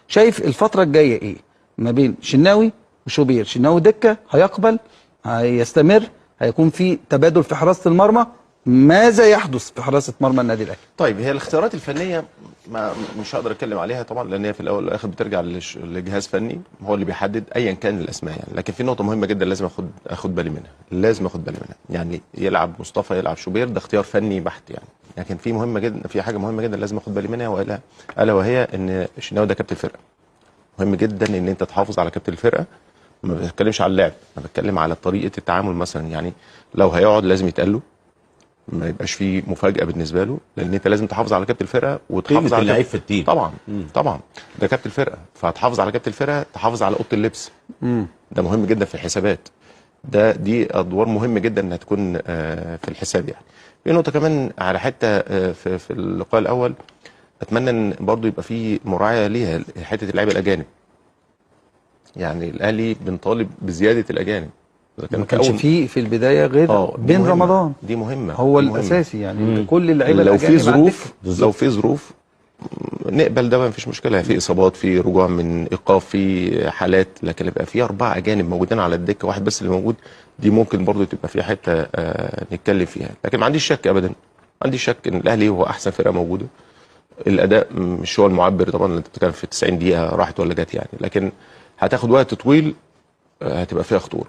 شايف الفتره الجايه ايه ما بين شناوي وشوبير؟ شناوي دكه هيقبل، هيستمر، هيكون في تبادل في حراسه المرمى؟ ماذا يحدث في حراسه مرمى النادي الاهلي؟ طيب، هي الاختيارات الفنيه مش هقدر اتكلم عليها طبعا، لان هي في الاول والاخر بترجع لجهاز فني هو اللي بيحدد ايا كان الاسماء يعني. لكن في نقطه مهمه جدا لازم اخد بالي منها، يعني يلعب مصطفى يلعب شوبير، ده اختيار فني بحت يعني. لكن في حاجه مهمه جدا لازم اخد بالي منها، الا وهي ان الشناوي ده كابتن الفرقه. مهم جدا ان انت تحافظ على كابتن الفرقه. ما بتكلمش على اللعب، انا بتكلم على طريقه التعامل مثلا. يعني لو هيقعد لازم يتقال له، ما يبقاش فيه مفاجاه بالنسبه له، لان انت لازم تحافظ على كابتن الفرقه وتحافظ على اللعيب في التيم. طبعا ده كابتن الفرقه، فهتحافظ على كابتن الفرقه، تحافظ على اوضه اللبس. ده مهم جدا في الحسابات. دي ادوار مهمه جدا انها تكون في الحساب يعني. في نقطه كمان على حته في اللقاء الاول، اتمنى ان برضو يبقى في مراعاه ليها، حته اللعيبه الاجانب. يعني الاهلي بنطالب بزياده الاجانب. ما كانش في البدايه غير بين رمضان، دي مهمه، هو دي الاساسي يعني. كل اللعيبه لو في الاجانب ظروف نقبل ده، ما فيش مشكله. في اصابات، في رجوع من ايقاف، في حالات، لكن يبقى في 4 اجانب موجودين على الدكه، واحد بس اللي موجود، دي ممكن برضو تبقى في حته نتكلم فيها. لكن ما عنديش شك ابدا، ما عنديش شك ان الاهلي هو احسن فرقه موجوده. الاداء مش هو المعبر طبعا، انت بتتكلم في 90 دقيقه راحت ولا جت يعني، لكن هتاخد وقت طويل، هتبقى فيها خطوره.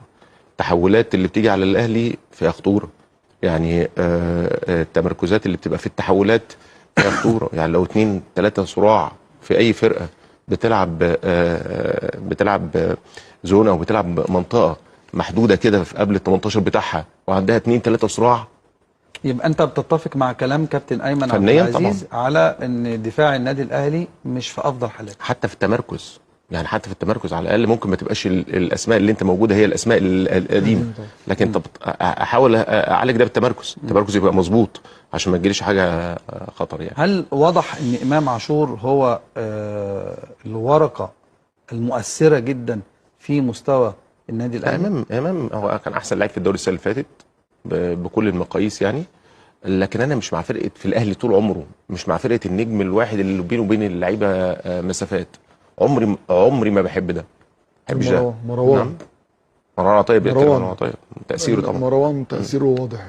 التحولات اللي بتيجي على الاهلي فيها خطوره يعني. التمركزات اللي بتبقى في التحولات فيها خطوره يعني. لو 2 3 صراع في اي فرقه بتلعب زون او بتلعب منطقه محدوده كده في قبل ال 18 بتاعها، وعندها 2 3 صراع، يبقى انت بتتفق مع كلام كابتن ايمن عبد العزيز على ان دفاع النادي الاهلي مش في افضل حالاته حتى في التمركز يعني. حتى في التمركز على الاقل ممكن ما تبقاش الاسماء اللي انت موجوده هي الاسماء القديمه، لكن طب احاول اعالج ده بالتمركز. التمركز يبقى مظبوط عشان ما تجيليش حاجه خطر يعني. هل وضح ان امام عاشور هو الورقه المؤثره جدا في مستوى النادي الاهلي؟ امام هو كان احسن لاعب في الدوري السنه اللي فاتت بكل المقاييس يعني. لكن انا مش مع فرقه في الاهلي طول عمره، مش مع فرقه النجم الواحد اللي بينه وبين اللعيبه مسافات. عمري ما بحب ده. ما بحبش ده. مروان. نعم. مروان عطيه بيتكلم عن مروان عطيه، تاثيره طبعا. مروان تاثيره واضح.